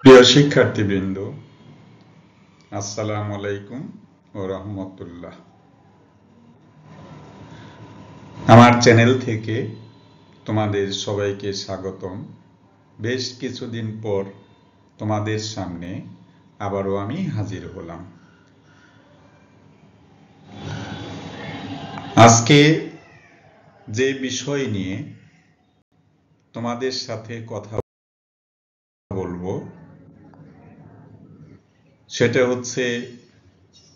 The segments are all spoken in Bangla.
প্রিয় শিক্ষার্থীবৃন্দ, আসসালামু আলাইকুম ও রহমতুল্লাহ। আমার চ্যানেল থেকে তোমাদের সবাইকে স্বাগতম। বেশ কিছুদিন পর তোমাদের সামনে আবারও আমি হাজির হলাম। আজকে যে বিষয় নিয়ে তোমাদের সাথে কথা বলবো সেটা হচ্ছে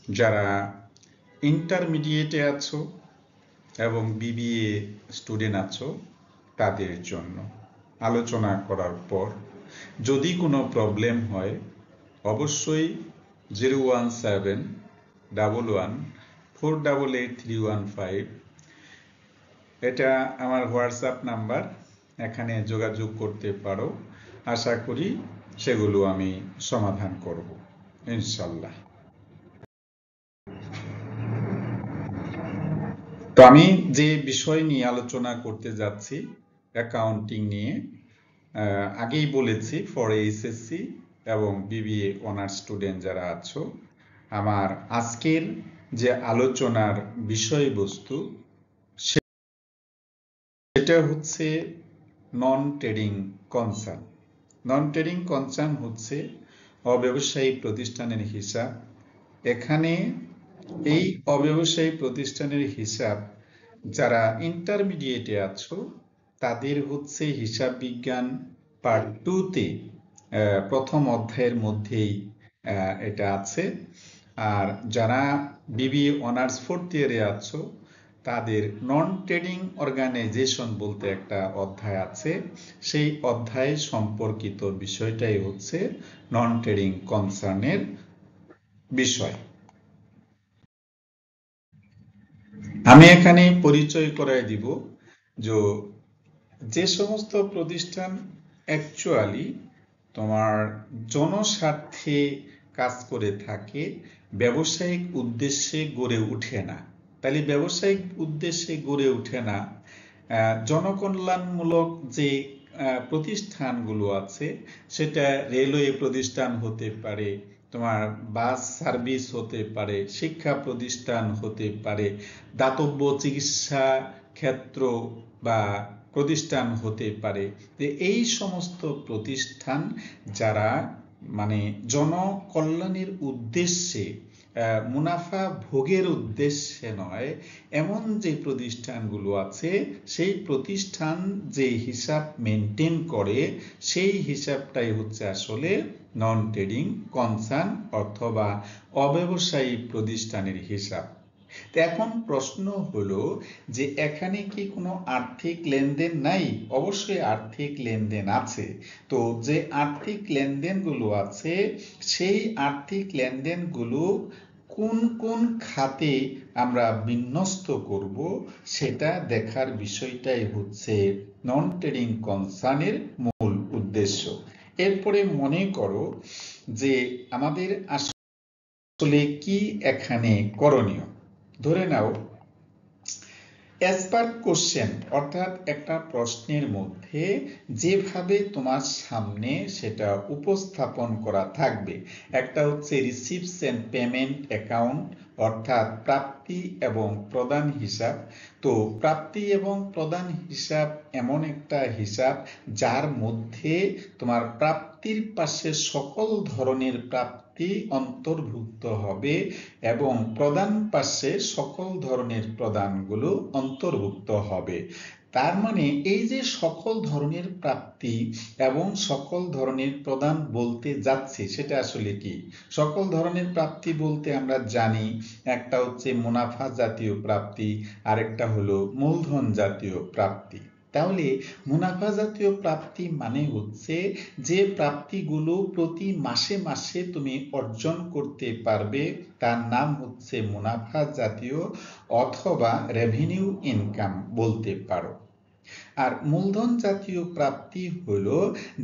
যারা ইন্টারমিডিয়েটে আছো এবং বিবিএ স্টুডেন্ট আছো তাদের জন্য। আলোচনা করার পর যদি কোনো প্রবলেম হয় অবশ্যই 01711488315 এটা আমার হোয়াটসঅ্যাপ নাম্বার, এখানে যোগাযোগ করতে পারো। আশা করি সেগুলো আমি সমাধান করব ইনশাল্লাহ। তো আমি যে বিষয় নিয়ে আলোচনা করতে যাচ্ছি অ্যাকাউন্টিং নিয়ে, আগেই বলেছি ফর এইচএসসি এবং বিবিএ অনার্স স্টুডেন্ট যারা আছো, আমার আজকের যে আলোচনার বিষয়বস্তু সেটা হচ্ছে নন ট্রেডিং কনসার্ন। নন ট্রেডিং কনসার্ন হচ্ছে অব্যবসায়িক প্রতিষ্ঠানের হিসাব। এখানে এই অব্যবসায়িক প্রতিষ্ঠানের হিসাব যারা ইন্টারমিডিয়েটে আছো তাদের হচ্ছে হিসাব বিজ্ঞান পার্ট 2-তে প্রথম অধ্যায়ের মধ্যেই এটা আছে। আর যারা বিবিএ অনার্স 4th ইয়ারে আছো তাদের নন ট্রেডিং অর্গানাইজেশন বলতে একটা অধ্যায় আছে, সেই অধ্যায় সম্পর্কিত বিষয়টাই হচ্ছে নন ট্রেডিং কনসার্নের বিষয়। আমি এখানে পরিচয় করাই দিব যে সমস্ত প্রতিষ্ঠান অ্যাকচুয়ালি তোমার জনস্বার্থে কাজ করে থাকে, ব্যবসায়িক উদ্দেশ্যে গড়ে ওঠে না। তাহলে ব্যবসায়িক উদ্দেশ্যে গড়ে ওঠে না, জনকল্যাণমূলক যে প্রতিষ্ঠানগুলো আছে সেটা রেলওয়ে প্রতিষ্ঠান হতে পারে, তোমার বাস সার্ভিস হতে পারে, শিক্ষা প্রতিষ্ঠান হতে পারে, দাতব্য চিকিৎসা ক্ষেত্র বা প্রতিষ্ঠান হতে পারে। যে এই সমস্ত প্রতিষ্ঠান যারা মানে জনকল্যাণের উদ্দেশ্যে, মুনাফা ভোগের উদ্দেশ্যে নয়, এমন যে প্রতিষ্ঠানগুলো আছে সেই প্রতিষ্ঠান যে হিসাব মেনটেন করে সেই হিসাবটাই হচ্ছে আসলে নন ট্রেডিং কনসার্ন অথবা অব্যবসায়ী প্রতিষ্ঠানের হিসাব। এখন প্রশ্ন হলো যে এখানে কি কোনো আর্থিক লেনদেন নাই? অবশ্যই আর্থিক লেনদেন আছে। তো যে আর্থিক লেনদেনগুলো আছে সেই আর্থিক লেনদেনগুলো কোন কোন খাতে আমরা বিন্যস্ত করব সেটা দেখার বিষয়টাই হচ্ছে নন ট্রেডিং কনসার্নের মূল উদ্দেশ্য। এরপরে মনে করো যে আমাদের আসলে কি এখানে করণীয়। ধরে নাও অ্যাজ পার কোশ্চেন, অর্থাৎ একটা প্রশ্নের মধ্যে যেভাবে তোমার সামনে সেটা উপস্থাপন করা থাকবে, একটা হচ্ছে রিসিভস এন্ড পেমেন্ট অ্যাকাউন্ট, অর্থাৎ প্রাপ্তি এবং প্রদান হিসাব। তো প্রাপ্তি এবং প্রদান হিসাব এমন একটা হিসাব যার মধ্যে তোমার প্রাপ্তির পাশে সকল ধরনের প্রাপ্তি অন্তর্ভুক্ত হবে এবং প্রদান পাশে সকল ধরনের প্রদানগুলো অন্তর্ভুক্ত হবে। তার মানে এই যে সকল ধরনের প্রাপ্তি এবং সকল ধরনের প্রদান বলতে যাচ্ছে সেটা আসলে কি? সকল ধরনের প্রাপ্তি বলতে আমরা জানি একটা হচ্ছে মুনাফা জাতীয় প্রাপ্তি, আরেকটা হলো মূলধন জাতীয় প্রাপ্তি। তাহলে মুনাফা জাতীয় প্রাপ্তি মানে হচ্ছে যে প্রাপ্তিগুলো প্রতি মাসে মাসে তুমি অর্জন করতে পারবে তার নাম হচ্ছে মুনাফা জাতীয় অথবা রেভিনিউ ইনকাম বলতে পারো। আর মূলধন জাতীয় প্রাপ্তি হলো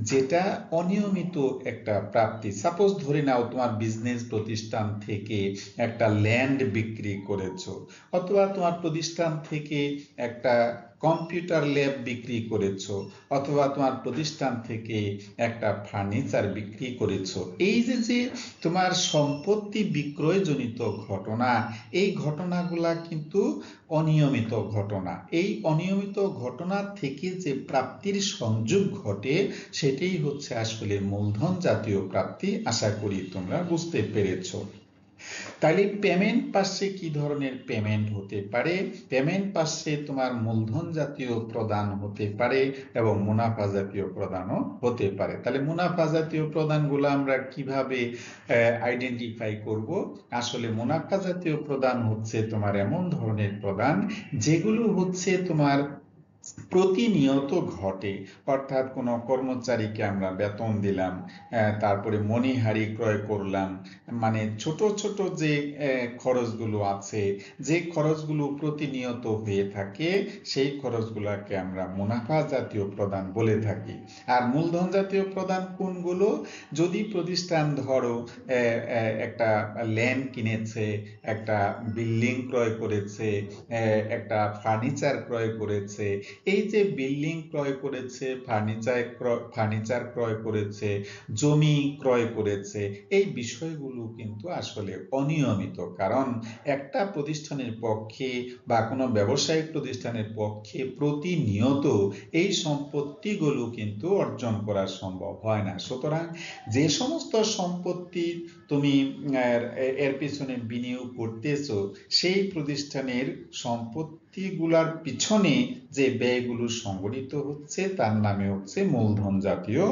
যেটা অনিয়মিত একটা প্রাপ্তি। সাপোজ ধরে নাও তোমার বিজনেস প্রতিষ্ঠান থেকে একটা ল্যান্ড বিক্রি করেছো, অথবা তোমার প্রতিষ্ঠান থেকে একটা কম্পিউটার ল্যাব বিক্রি করেছো, অথবা তোমার প্রতিষ্ঠান থেকে একটা ফার্নিচার বিক্রি করেছো। এই যে তোমার সম্পত্তি বিক্রয়জনিত ঘটনা, এই ঘটনাগুলা কিন্তু অনিয়মিত ঘটনা। এই অনিয়মিত ঘটনা থেকে যে প্রাপ্তির সংযোগ ঘটে সেটাই হচ্ছে আসলে মূলধন জাতীয় প্রাপ্তি। আশা করি তোমরা বুঝতে পেরেছো। তাহলে পেমেন্ট পাশে কি ধরনের পেমেন্ট হতে পারে? পেমেন্ট পাশে তোমার মূলধন জাতীয় প্রদান হতে পারে এবং মুনাফা জাতীয় প্রদানও হতে পারে। তাহলে মুনাফা জাতীয় প্রদানগুলো আমরা কিভাবে আইডেন্টিফাই করব? আসলে মুনাফা জাতীয় প্রদান হচ্ছে তোমার এমন ধরনের প্রদান যেগুলো হচ্ছে তোমার প্রতিনিয়ত ঘটে। অর্থাৎ কোনো কর্মচারীকে আমরা বেতন দিলাম, তারপরে মণিহারি ক্রয় করলাম, মানে ছোট ছোট যে খরচগুলো আছে, যে খরচগুলো প্রতিনিয়ত হয়ে থাকে, সেই খরচগুলোকে আমরা মুনাফা জাতীয় প্রদান বলে থাকি। আর মূলধন জাতীয় প্রদান কোনগুলো? যদি প্রতিষ্ঠান ধরো একটা ল্যান্ড কিনেছে, একটা বিল্ডিং ক্রয় করেছে, একটা ফার্নিচার ক্রয় করেছে, এই যে বিল্ডিং ক্রয় করেছে, ফার্নিচার ক্রয় করেছে, জমি ক্রয় করেছে, এই বিষয়গুলো কিন্তু আসলে অনিয়মিত। কারণ একটা প্রতিষ্ঠানের পক্ষে বা কোনো ব্যবসায়িক প্রতিষ্ঠানের পক্ষে প্রতিনিয়ত এই সম্পত্তিগুলো কিন্তু অর্জন করা সম্ভব হয় না। সুতরাং যে সমস্ত সম্পত্তি তুমি এর পিছনে বিনিয়োগ করতেছো, সেই প্রতিষ্ঠানের সম্পত্তিগুলার পিছনে যে ব্যয়গুলো সংগঠিত হচ্ছে তার নামে হচ্ছে মূলধন জাতীয়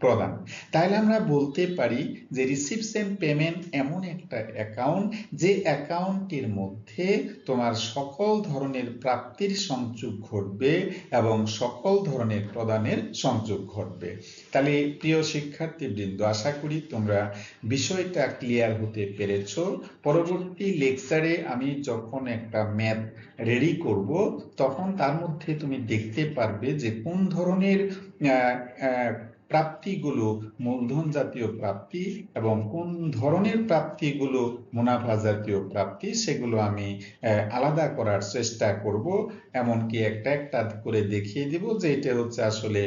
প্রদান। তাহলে আমরা বলতে পারি যে রিসিভস এন্ড পেমেন্ট এমন একটা অ্যাকাউন্ট, যে অ্যাকাউন্টের মধ্যে তোমার সকল ধরনের প্রাপ্তির সংযোগ ঘটবে এবং সকল ধরনের প্রদানের সংযোগ ঘটবে। তাহলে প্রিয় শিক্ষার্থীবৃন্দ, আশা করি তোমরা বিষয়টা ক্লিয়ার হতে পেরেছো। পরবর্তী লেকচারে আমি যখন একটা ম্যাথ রেডি করব, তখন তার মধ্যে তুমি দেখতে পারবে যে কোন ধরনের প্রাপ্তিগুলো মূলধন জাতীয় প্রাপ্তি এবং কোন ধরনের প্রাপ্তিগুলো মুনাফা জাতীয় প্রাপ্তি, সেগুলো আমি আলাদা করার চেষ্টা করব। এমনকি একটা একটা করে দেখিয়ে দিব যে এটা হচ্ছে আসলে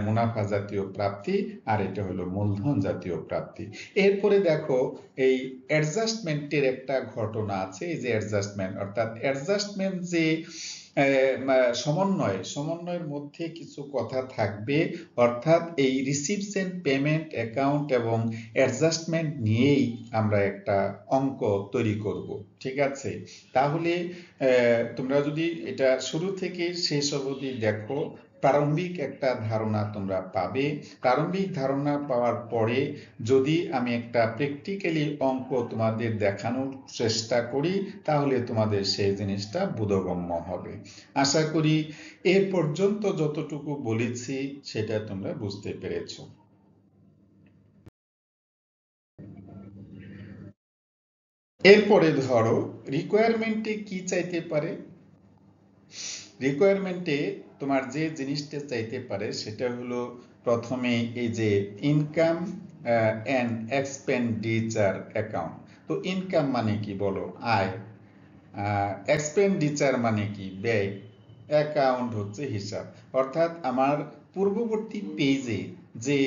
মুনাফা জাতীয় প্রাপ্তি আর এটা হলো মূলধন জাতীয় প্রাপ্তি। এরপরে দেখো এই অ্যাডজাস্টমেন্টের একটা ঘটনা আছে। এই যে অ্যাডজাস্টমেন্ট, অর্থাৎ অ্যাডজাস্টমেন্ট যে সমন্বয়ের মধ্যে কিছু কথা থাকবে। অর্থাৎ এই রিসিভস এন্ড পেমেন্ট অ্যাকাউন্ট এবং অ্যাডজাস্টমেন্ট নিয়েই আমরা একটা অঙ্ক তৈরি করব। ঠিক আছে? তাহলে তোমরা যদি এটা শুরু থেকে শেষ অবধি দেখো, প্রারম্ভিক একটা ধারণা তোমরা পাবে। প্রারম্ভিক ধারণা পাওয়ার পরে যদি আমি একটা প্র্যাকটিক্যালি অঙ্ক তোমাদের দেখানোর চেষ্টা করি, তাহলে তোমাদের সেই জিনিসটা বোধগম্য হবে। আশা করি এ পর্যন্ত যতটুকু বলেছি সেটা তোমরা বুঝতে পেরেছো। এরপরে ধরো রিকোয়ারমেন্টে কি চাইতে পারে? রিকোয়ারমেন্টে তোমার যে জিনিসটা চাইতে পারে সেটা হলো প্রথমে এই যে ইনকাম অ্যান্ড এক্সপেন্ডিচার অ্যাকাউন্ট। তো ইনকাম মানে কি বলো? আয়। এক্সপেন্ডিচার মানে কি? ব্যয়। অ্যাকাউন্ট হচ্ছে হিসাব। অর্থাৎ আমার পূর্ববর্তী পেজে যে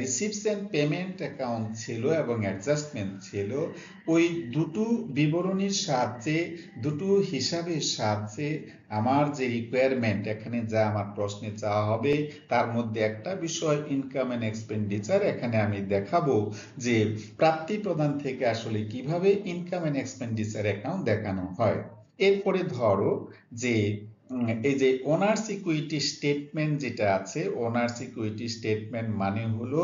রিসিভস এন্ড পেমেন্ট অ্যাকাউন্ট ছিল এবং অ্যাডজাস্টমেন্ট ছিল, ওই দুটো বিবরণীর সাহায্যে, দুটো হিসাবের সাহায্যে আমার যে রিকোয়ারমেন্ট, এখানে যা আমার প্রশ্নে চাওয়া হবে তার মধ্যে একটা বিষয় ইনকাম এন্ড এক্সপেন্ডিচার। এখানে আমি দেখাবো যে প্রাপ্তি প্রদান থেকে আসলে কিভাবে ইনকাম এন্ড এক্সপেন্ডিচার অ্যাকাউন্ট দেখানো হয়। এরপরে ধরো যে এই যে ওনার্স ইকুইটি স্টেটমেন্ট যেটা আছে, ওনার্স ইকুইটি স্টেটমেন্ট মানে হলো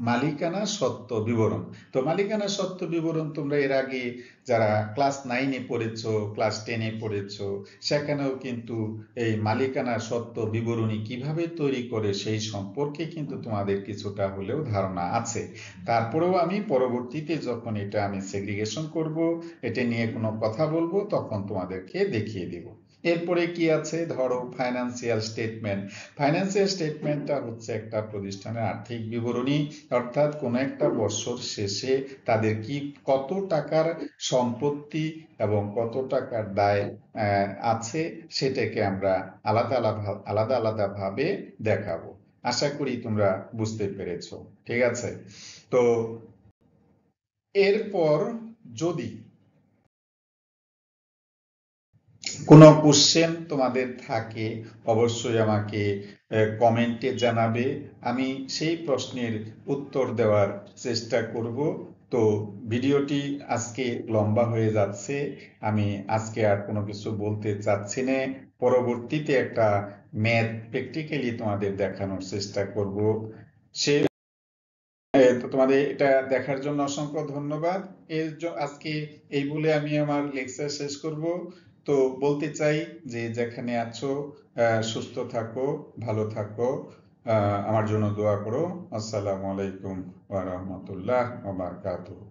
মালিকানা সত্ত্ব বিবরণ। তো মালিকানা সত্ত্ব বিবরণ তোমরা এর আগে যারা ক্লাস 9-এ পড়েছো, ক্লাস 10-এ পড়েছো, সেখানেও কিন্তু এই মালিকানা সত্ত্ব বিবরণী কিভাবে তৈরি করে সেই সম্পর্কে কিন্তু তোমাদের কিছুটা হলেও ধারণা আছে। তারপরেও আমি পরবর্তীতে যখন এটা আমি সেগ্রিগেশন করব, এটা নিয়ে কোনো কথা বলবো, তখন তোমাদেরকে দেখিয়ে দেব। এরপরে কি আছে, ধরো ফাইন্যান্সিয়াল স্টেটমেন্ট। ফাইন্যান্সিয়াল স্টেটমেন্টটা হচ্ছে একটা প্রতিষ্ঠানের আর্থিক বিবরণী, অর্থাৎ কোন একটা বছর শেষে তাদের কি কত টাকার সম্পত্তি এবং কত টাকার দায় আছে, সেটাকে আমরা আলাদা আলাদা আলাদা আলাদা ভাবে দেখাবো। আশা করি তোমরা বুঝতে পেরেছো। ঠিক আছে, তো এরপর যদি কোনো কোশ্চেন তোমাদের থাকে অবশ্যই আমাকে কমেন্টে জানাবে, আমি সেই প্রশ্নের উত্তর দেওয়ার চেষ্টা করব। তো ভিডিওটি আজকে লম্বা হয়ে যাচ্ছে, আমি আজকে আর কোনো কিছু বলতে চাচ্ছি না। পরবর্তীতে একটা ম্যাথ প্র্যাকটিক্যালি তোমাদের দেখানোর চেষ্টা করব। সে তো তোমাদের এটা দেখার জন্য অসংখ্য ধন্যবাদ। আজকে এই বলে আমি আমার লেকচার শেষ করব। তো বলতে চাই যে যেখানে আছো সুস্থ থাকো, ভালো থাকো, আমার জন্য দোয়া করো। আসসালামু আলাইকুম ওয়া রাহমাতুল্লাহ ওয়া বারাকাতুহু।